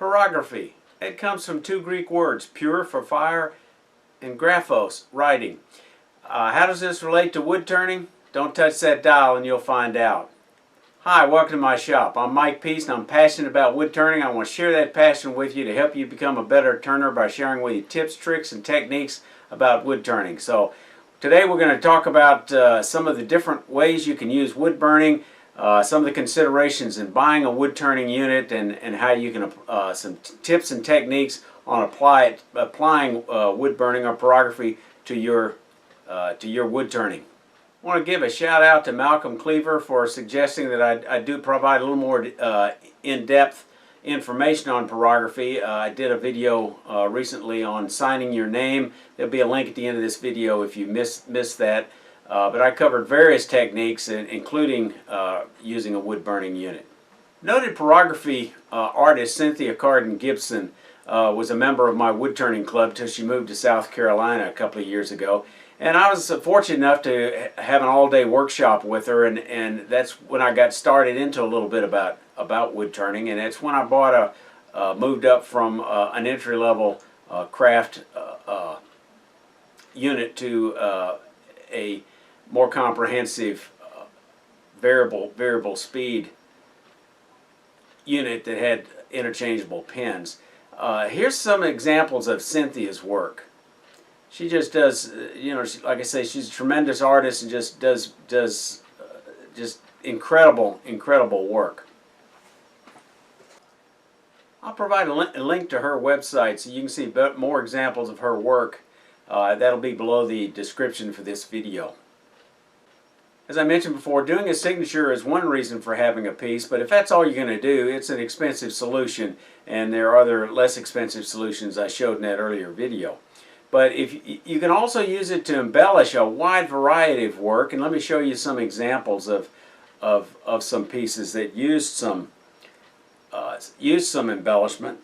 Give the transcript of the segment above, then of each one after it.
Pyrography. It comes from two Greek words, pure for fire and graphos, writing. How does this relate to wood turning? Don't touch that dial and you'll find out. Hi, welcome to my shop. I'm Mike Peace and I'm passionate about wood turning. I want to share that passion with you to help you become a better turner by sharing with you tips, tricks, and techniques about wood turning. So today we're going to talk about some of the different ways you can use wood burning, some of the considerations in buying a wood turning unit, and how you can some tips and techniques on applying wood burning or pyrography to your wood turning. I want to give a shout out to Malcolm Cleaver for suggesting that I do provide a little more in-depth information on pyrography. I did a video recently on signing your name. There'll be a link at the end of this video if you missed that. But I covered various techniques, including using a wood burning unit. Noted pyrography artist Cynthia Carden Gibson was a member of my wood turning club till she moved to South Carolina a couple of years ago. And I was fortunate enough to have an all-day workshop with her, and that's when I got started into a little bit about wood turning, and it's when I bought moved up from an entry-level craft unit to a more comprehensive variable speed unit that had interchangeable pins. Here's some examples of Cynthia's work. She just does, like I say, she's a tremendous artist and just does just incredible work. I'll provide a link to her website so you can see more examples of her work. That'll be below the description for this video. As I mentioned before, doing a signature is one reason for having a piece, but if that's all you're going to do, it's an expensive solution, and there are other less expensive solutions I showed in that earlier video. But if you can also use it to embellish a wide variety of work, and let me show you some examples of some pieces that used some embellishment.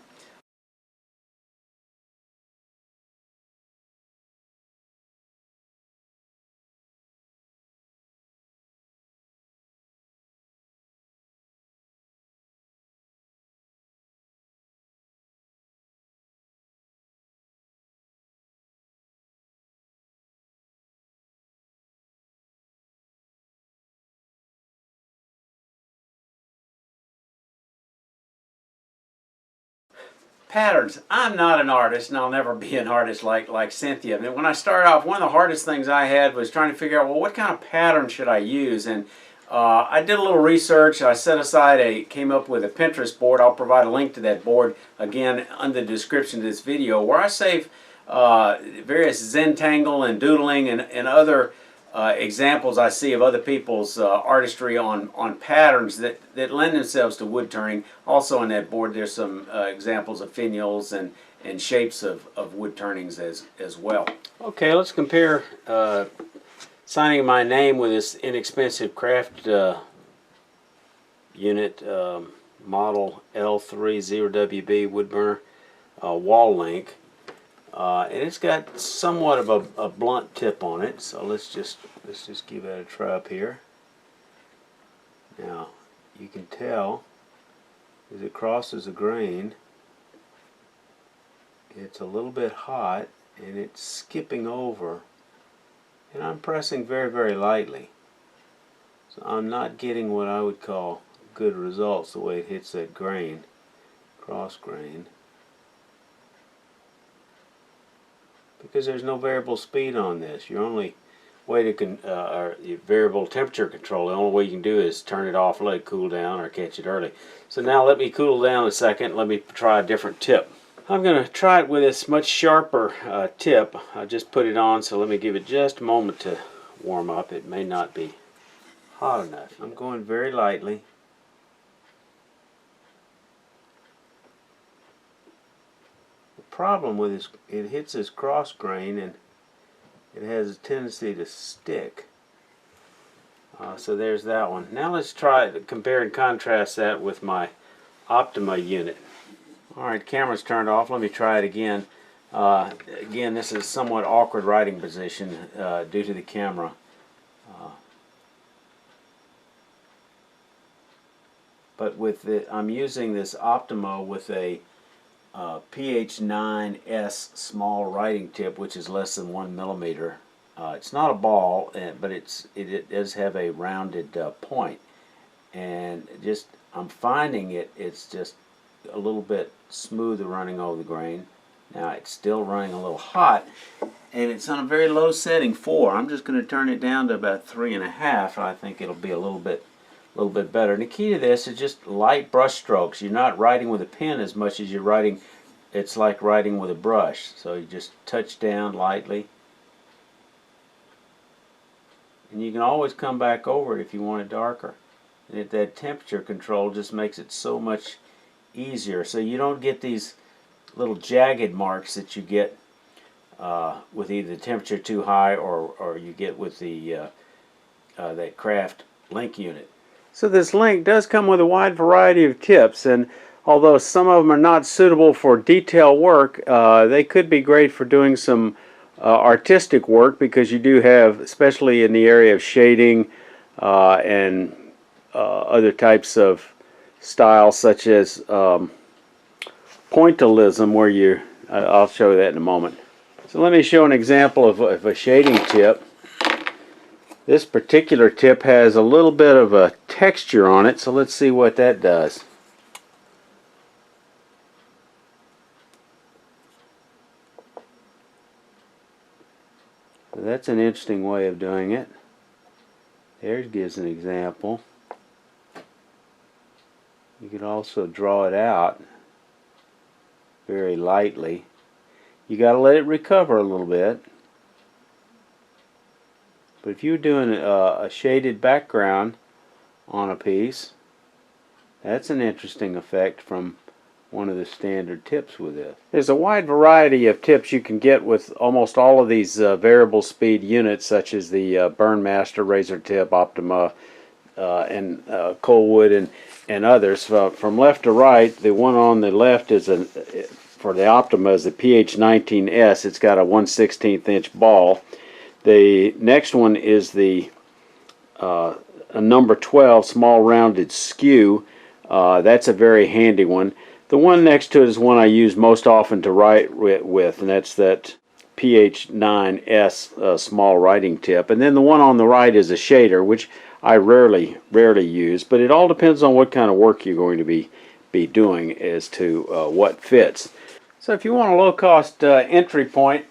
Patterns. I'm not an artist, and I'll never be an artist like Cynthia. I mean, when I started off, one of the hardest things I had was trying to figure out, well, what kind of pattern should I use? And I did a little research. I came up with a Pinterest board. I'll provide a link to that board again under the description of this video, where I save various Zentangle and doodling and other examples I see of other people's artistry on patterns that lend themselves to wood turning. Also on that board there's some examples of finials and shapes of wood turnings as well. Okay, let's compare signing my name with this inexpensive craft unit, model L30WB wood burner wall link. And it's got somewhat of a blunt tip on it, so let's just give that a try up here. Now you can tell as it crosses a grain, it's a little bit hot and it's skipping over, and I'm pressing very lightly, so I'm not getting what I would call good results the way it hits that grain, cross grain, because there's no variable speed on this. Your only way to your variable temperature control, the only way you can do is turn it off, let it cool down, or catch it early. So now let me cool down a second. Let me try a different tip. I'm going to try it with this much sharper tip. I just put it on, so let me give it just a moment to warm up. It may not be hot enough. I'm going very lightly. Problem with this, it hits this cross grain and it has a tendency to stick. So there's that one. Now let's try to compare and contrast that with my Optima unit. Alright, camera's turned off. Let me try it again. Again, this is somewhat awkward writing position due to the camera. But with I'm using this Optima with a PH9S small writing tip, which is less than 1 millimeter. It's not a ball, but it does have a rounded point, and just I'm finding it's just a little bit smoother running over the grain. Now it's still running a little hot, and it's on a very low setting, 4. I'm just going to turn it down to about 3.5, and I think it'll be a little bit better. And the key to this is just light brush strokes. You're not writing with a pen as much as you're writing. It's like writing with a brush. So you just touch down lightly, and you can always come back over it if you want it darker. And that temperature control just makes it so much easier, so you don't get these little jagged marks that you get with either the temperature too high or you get with the that craft link unit. So this link does come with a wide variety of tips, and although some of them are not suitable for detail work, they could be great for doing some artistic work, because you do have, especially in the area of shading and other types of styles such as Pointillism, where I'll show you that in a moment. So let me show an example of a shading tip. This particular tip has a little bit of a texture on it, so let's see what that does. So that's an interesting way of doing it. There gives an example. You can also draw it out very lightly. You got to let it recover a little bit. But if you're doing a shaded background on a piece, that's an interesting effect from one of the standard tips with this. There's a wide variety of tips you can get with almost all of these variable speed units, such as the Burnmaster, Razor Tip, Optima, and Coalwood, and others. From left to right, the one on the left is for the Optima is the PH19S. It's got a 1/16 inch ball. The next one is the a number 12 small rounded skew. That's a very handy one. The one next to it is one I use most often to write with, and that's that PH9S small writing tip. And then the one on the right is a shader, which I rarely use, but it all depends on what kind of work you're going to be doing as to what fits. So if you want a low-cost entry point,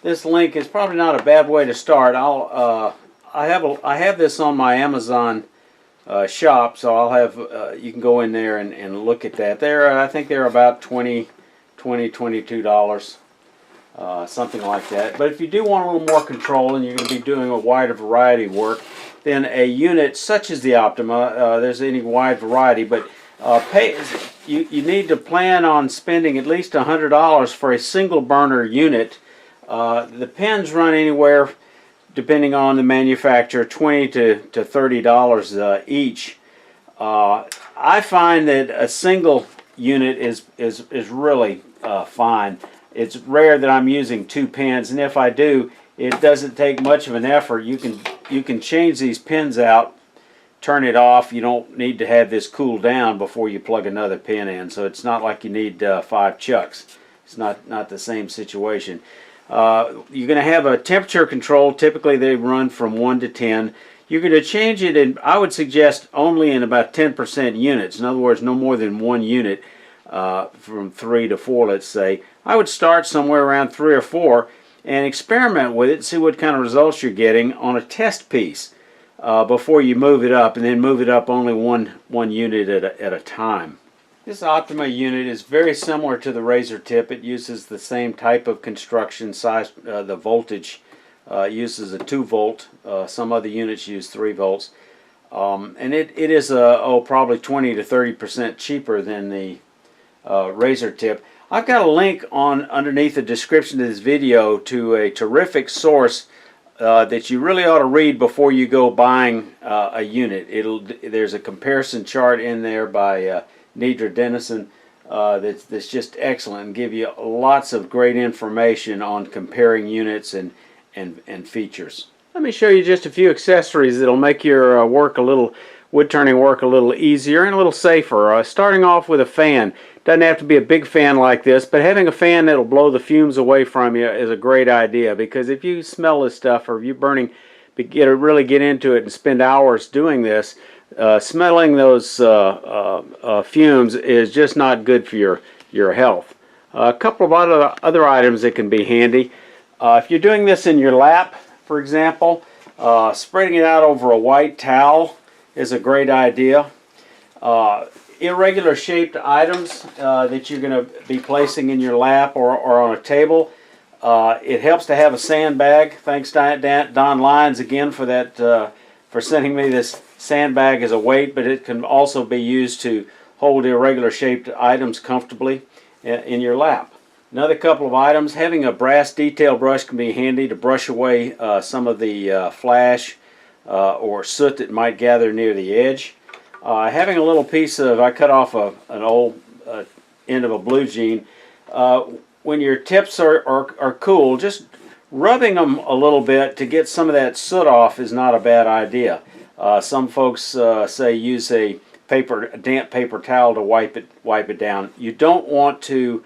this link is probably not a bad way to start. I have this on my Amazon shop, so I'll have you can go in there and look at that. I think they're about $22, something like that. But if you do want a little more control and you're going to be doing a wider variety of work, then a unit such as the Optima, there's any wide variety, but you need to plan on spending at least $100 for a single burner unit. The pens run anywhere, depending on the manufacturer, $20 to $30 each. I find that a single unit is really fine. It's rare that I'm using 2 pens, and if I do, it doesn't take much of an effort. You can change these pens out, turn it off. You don't need to have this cool down before you plug another pen in, so it's not like you need 5 chucks. It's not the same situation. You're going to have a temperature control. Typically they run from 1 to 10. You're going to change it in, I would suggest, only in about 10% units. In other words, no more than 1 unit from 3 to 4, let's say. I would start somewhere around 3 or 4 and experiment with it, see what kind of results you're getting on a test piece before you move it up, and then move it up only one unit at a time. This Optima unit is very similar to the Razor Tip. It uses the same type of construction size. The voltage uses a 2 volt. Some other units use 3 volts. And it is probably 20 to 30% cheaper than the Razor Tip. I've got a link underneath the description of this video to a terrific source that you really ought to read before you go buying a unit. There's a comparison chart in there by Nidra Dennison that's just excellent and give you lots of great information on comparing units and features. Let me show you just a few accessories that'll make your work a little wood turning work a little easier and a little safer. Starting off with a fan. Doesn't have to be a big fan like this, but having a fan that'll blow the fumes away from you is a great idea, because if you smell this stuff, or if you're burning, really get into it and spend hours doing this, smelling those fumes is just not good for your health. A couple of other items that can be handy. If you're doing this in your lap, for example, spreading it out over a white towel is a great idea. Irregular shaped items that you're going to be placing in your lap or on a table, it helps to have a sandbag. Thanks Don Lyons again for that, for sending me this sandbag as a weight, but it can also be used to hold irregular shaped items comfortably in your lap. Another couple of items, having a brass detail brush can be handy to brush away some of the flash or soot that might gather near the edge. Having a little piece of, I cut off an old end of a blue jean. When your tips are cool, just rubbing them a little bit to get some of that soot off is not a bad idea. Some folks say use a damp paper towel to wipe it down. You don't want to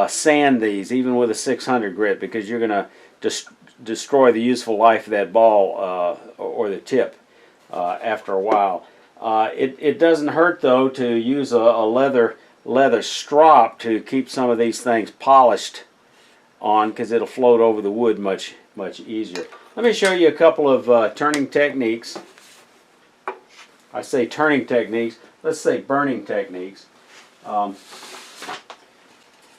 sand these, even with a 600 grit, because you're going to destroy the useful life of that ball or the tip after a while. It doesn't hurt though to use a leather strop to keep some of these things polished on, because it'll float over the wood much easier. Let me show you a couple of turning techniques. I say turning techniques, let's say burning techniques.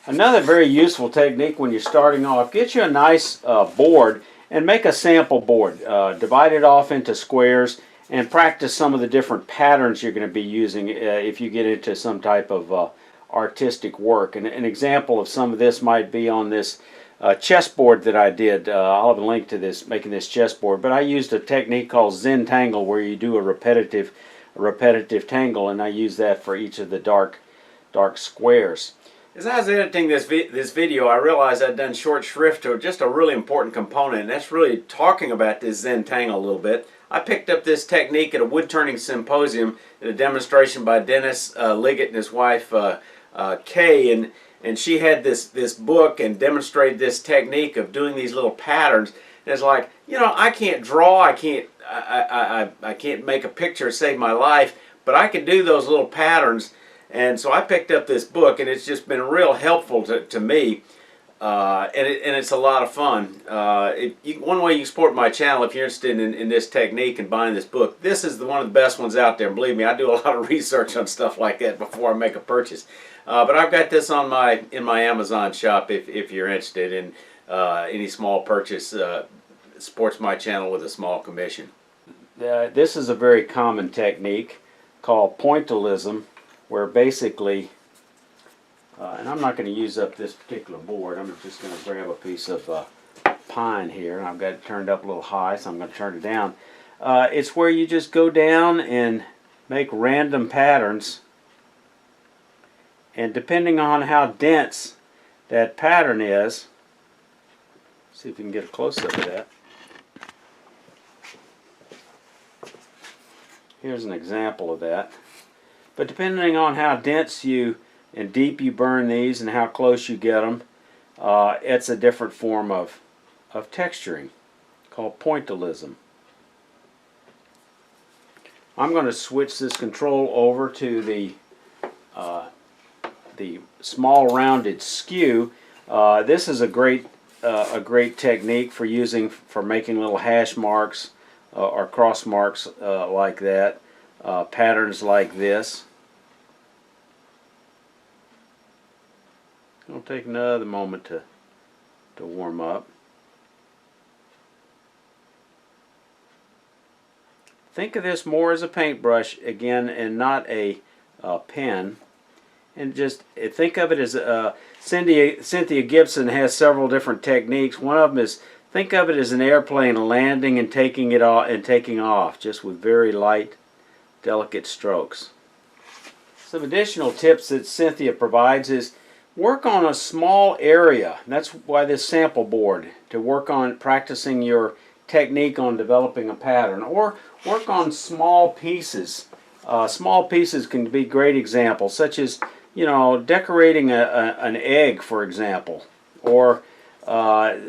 Another very useful technique when you're starting off, get you a nice board and make a sample board. Divide it off into squares and practice some of the different patterns you're going to be using if you get into some type of artistic work. And an example of some of this might be on this chessboard that I did. I'll have a link to this, making this chessboard, but I used a technique called Zentangle, where you do a repetitive tangle, and I use that for each of the dark squares. As I was editing this video, I realized I'd done short shrift to just a really important component, and that's really talking about this Zentangle a little bit. I picked up this technique at a wood turning symposium at a demonstration by Dennis Liggett and his wife Kay, and she had this book and demonstrated this technique of doing these little patterns. And it's like, you know, I can't draw, I can't make a picture save my life, but I can do those little patterns. And so I picked up this book, and it's just been real helpful to me, and it's a lot of fun. One way you can support my channel, if you're interested in this technique and buying this book, this is one of the best ones out there. And believe me, I do a lot of research on stuff like that before I make a purchase. But I've got this on in my Amazon shop if you're interested in any small purchase. Supports my channel with a small commission. This is a very common technique called Pointillism, where basically, and I'm not going to use up this particular board, I'm just going to grab a piece of pine here, and I've got it turned up a little high, so I'm going to turn it down. It's where you just go down and make random patterns, and depending on how dense that pattern is, see if we can get a close-up of that. Here's an example of that. But depending on how dense and deep you burn these and how close you get them, it's a different form of texturing called Pointillism. I'm going to switch this control over to the small rounded skew. This is a great technique for making little hash marks or cross marks like that. Patterns like this. It'll take another moment to warm up. Think of this more as a paintbrush again, and not a pen. And just think of it as Cynthia Gibson has several different techniques. One of them is, think of it as an airplane landing and taking off, just with very light, delicate strokes. Some additional tips that Cynthia provides is work on a small area. That's why this sample board, to work on practicing your technique on developing a pattern, or work on small pieces Small pieces can be great examples, such as, you know, decorating an egg, for example. Or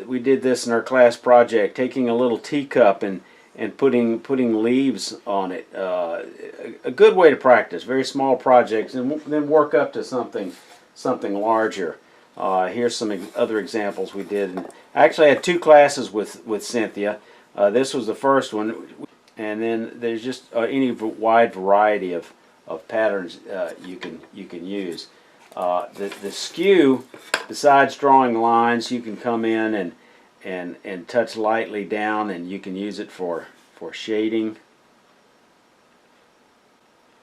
we did this in our class project, taking a little teacup and putting leaves on it. A good way to practice very small projects, and then work up to something larger. Here's some other examples we did. Actually, I had two classes with Cynthia. This was the first one, and then there's just any wide variety of patterns you can use. The skew, besides drawing lines, you can come in and touch lightly down, and you can use it for shading,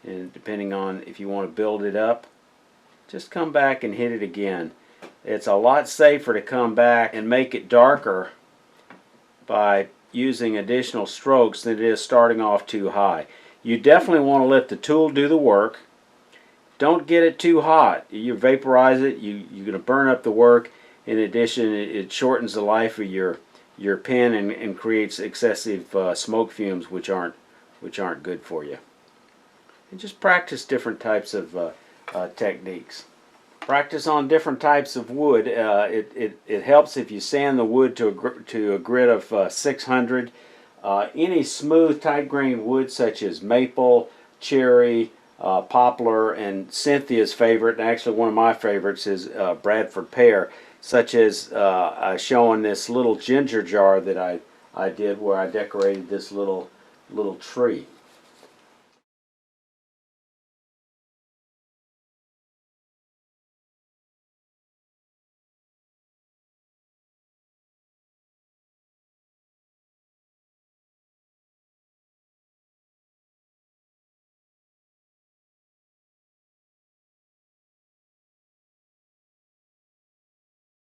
and depending on if you want to build it up, just come back and hit it again. It's a lot safer to come back and make it darker by using additional strokes than it is starting off too high. You definitely want to let the tool do the work. Don't get it too hot. You vaporize it, you're going to burn up the work. In addition, it shortens the life of your pen and creates excessive smoke fumes, which aren't good for you. And just practice different types of techniques. Practice on different types of wood. It helps if you sand the wood to a grit of 600. Any smooth, tight-grained wood such as maple, cherry, poplar, and Cynthia's favorite, and actually one of my favorites, is Bradford pear, such as showing this little ginger jar that I did, where I decorated this little tree.